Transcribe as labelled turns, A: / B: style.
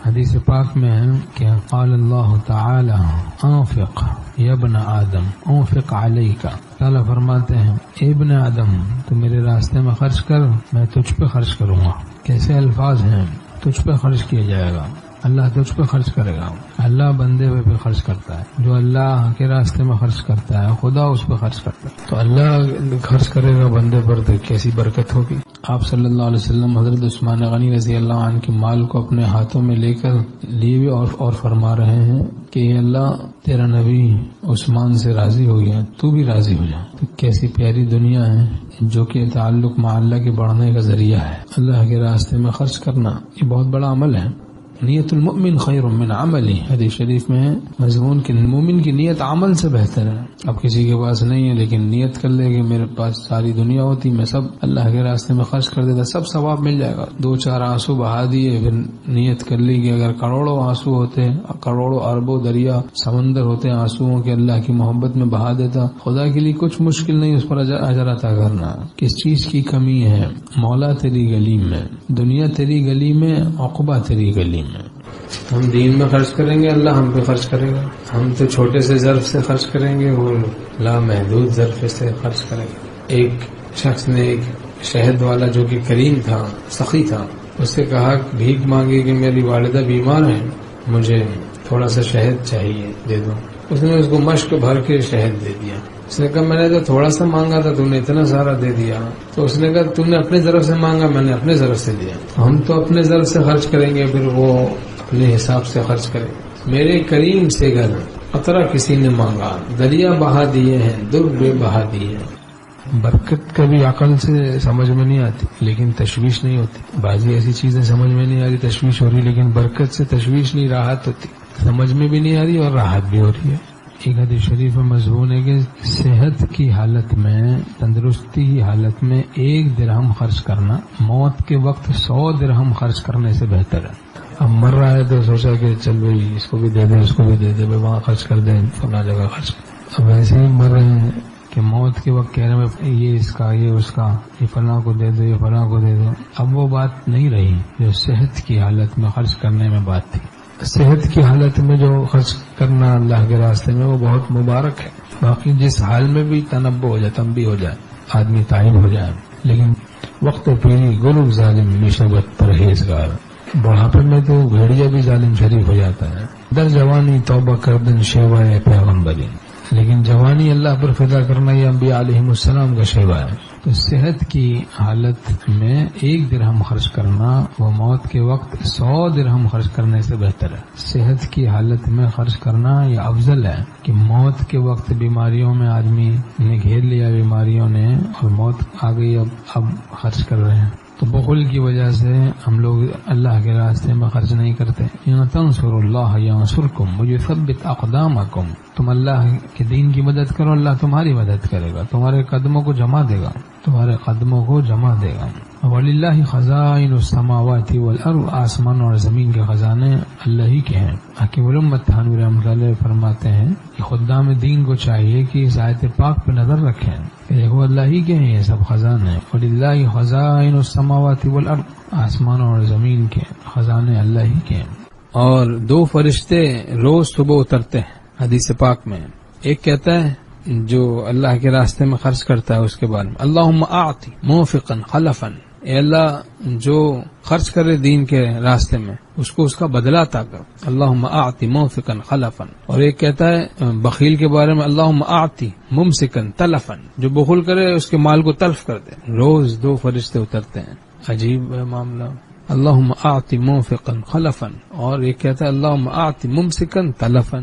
A: حدیث پاک میں ہے کہ قال اللہ تعالی انفق یا ابن آدم انفق علیک، تعالیٰ فرماتے ہیں اے ابن آدم تو میرے راستے میں خرچ کر، میں تجھ پہ خرچ کروں گا۔ کیسے الفاظ ہیں، تجھ پہ خرچ کیا جائے گا، اللہ تجھ پہ خرچ کرے گا۔ اللہ بندے پہ خرچ کرتا ہے، جو اللہ کے راستے میں خرچ کرتا ہے خدا اس پہ خرچ کرتا ہے، تو اللہ خرچ کرے گا بندے پر تو کیسی برکت ہوگی۔ آپ صلی اللہ علیہ وسلم حضرت عثمان غنی رضی اللہ عنہ کے مال کو اپنے ہاتھوں میں لے کر لیے اور فرما رہے ہیں کہ اے اللہ تیرا نبی عثمان سے راضی ہو گیا، تو بھی راضی ہو جا۔ تو کیسی پیاری دنیا ہے جو کہ تعلق مع اللہ کے بڑھنے کا ذریعہ ہے۔ اللہ کے راستے میں خرچ کرنا یہ بہت بڑا عمل ہے۔ نیت المؤمن خیر من عملی، حدیث شریف میں ہے مضمون کہ مومن کی نیت عمل سے بہتر ہے۔ اب کسی کے پاس نہیں ہے لیکن نیت کر لے کہ میرے پاس ساری دنیا ہوتی، میں سب اللہ کے راستے میں خرچ کر دیتا، سب ثواب مل جائے گا۔ 2-4 آنسو بہا دیے، پھر نیت کر لی کہ اگر کروڑوں آنسو ہوتے، کروڑوں اربوں دریا سمندر ہوتے آنسوؤں کے، اللہ کی محبت میں بہا دیتا۔ خدا کے لیے کچھ مشکل نہیں اس پر اجر عطا کرنا۔ کس چیز کی کمی ہے؟ مولا تیری گلی میں، دنیا تیری گلی میں، عقبہ تیری گلی میں۔ ہم دین میں خرچ کریں گے، اللہ ہم پہ خرچ کرے گا۔ ہم تو چھوٹے سے ظرف سے خرچ کریں گے، وہ لامحدود ظرف سے خرچ کریں گے۔ ایک شخص نے ایک شہد والا جو کہ کریم تھا، سخی تھا، اس سے کہا بھیک مانگی کہ میری والدہ بیمار ہیں، مجھے تھوڑا سا شہد چاہیے، دے دو۔ اس نے اس کو مشک بھر کے شہد دے دیا۔ اس نے کہا میں نے تو تھوڑا سا مانگا تھا، تم نے اتنا سارا دے دیا۔ تو اس نے کہا تم نے اپنے ظرف سے مانگا، میں نے اپنے ظرف سے دیا۔ ہم تو اپنے ظرف سے خرچ کریں گے، پھر وہ اپنے حساب سے خرچ کریں۔ میرے کریم سے گر قطرہ کسی نے مانگا، دریا بہا دیے ہیں، در بے بہا دیے ہیں۔ برکت کبھی عقل سے سمجھ میں نہیں آتی لیکن تشویش نہیں ہوتی۔ بعضی ایسی چیزیں سمجھ میں نہیں آ رہی، تشویش ہو رہی، لیکن برکت سے تشویش نہیں، راحت ہوتی، سمجھ میں بھی نہیں آ رہی اور راحت بھی ہو رہی ہے۔ ایک حدیث شریف میں مضمون ہے کہ صحت کی حالت میں، تندرستی کی حالت میں 1 درہم خرچ کرنا موت کے وقت 100 درہم خرچ کرنے سے بہتر ہے۔ اب مر رہا ہے تو سوچا کہ چل بھائی اس کو بھی دے دیں، اس کو بھی دے دیں، وہاں خرچ کر دیں، فلاں جگہ خرچ کر دیں۔ اب ایسے ہی مر رہے ہیں کہ موت کے وقت کہہ رہے ہیں یہ اس کا، یہ اس کا، یہ فلاں کو دے دو، یہ فلاں کو دے دو۔ اب وہ بات نہیں رہی جو صحت کی حالت میں خرچ کرنے میں بات تھی۔ صحت کی حالت میں جو خرچ کرنا اللہ کے راستے میں وہ بہت مبارک ہے۔ باقی جس حال میں بھی تنبہ ہو جائے، تنبیہ ہو جائے، آدمی تائب ہو جائے، لیکن وقت پیری گلو ظالم نشبت پرہیزگار، بڑھاپے میں تو بھیڑیا بھی ظالم شریف ہو جاتا ہے۔ در جوانی توبہ کردن شیوائے پیغمبری، لیکن جوانی اللہ پر فدا کرنا یہ انبیاء علیہ السلام کا شیوا ہے۔ تو صحت کی حالت میں 1 درہم خرچ کرنا وہ موت کے وقت 100 درہم خرچ کرنے سے بہتر ہے۔ صحت کی حالت میں خرچ کرنا یہ افضل ہے کہ موت کے وقت بیماریوں میں آدمی نے گھیر لیا، بیماریوں نے، اور موت آ گئی، اب خرچ کر رہے ہیں۔ تو بخل کی وجہ سے ہم لوگ اللہ کے راستے میں خرچ نہیں کرتے۔ ان تنصروا اللہ ینصرکم ویثبت اقدامکم، تم اللہ کے دین کی مدد کرو، اللہ تمہاری مدد کرے گا، تمہارے قدموں کو جمع دے گا، تمہارے قدموں کو جمع دے گا۔ وَلِلَّهِ خَزَائِنُ السَّمَاوَاتِ وَالْأَرْضِ، آسمان اور زمین کے خزانے اللہ ہی کے ہیں۔ حکیم الامت تھانوی رحمۃ اللہ علیہ فرماتے ہیں کہ خدام دین کو چاہیے کہ اس آیت پاک پہ نظر رکھیں کہ دیکھو اللہ ہی کے ہیں یہ سب خزانے۔ وَلِلَّهِ خَزَائِنُ السَّمَاوَاتِ وَالْأَرْضِ، آسمان اور زمین کے خزانے اللہ ہی کے ہیں۔ اور 2 فرشتے روز صبح اترتے ہیں حدیث پاک میں۔ ایک کہتا ہے جو اللہ کے راستے میں خرچ کرتا ہے اس کے بارے میں، اللہم اعطی منفقا خلفا، اے اللہ جو خرچ کرے دین کے راستے میں اس کو اس کا بدلہ عطا کر، اللہم اعطی منفقا خلفا۔ اور ایک کہتا ہے بخیل کے بارے میں، اللہم اعطی ممسکا تلفا، جو بخل کرے اس کے مال کو تلف کر دے۔ روز 2 فرشتے اترتے ہیں، عجیب ہے معاملہ۔ اللہم اعطی منفقا خلفا، اور ایک کہتا ہے اللہم اعطی ممسکا تلفا۔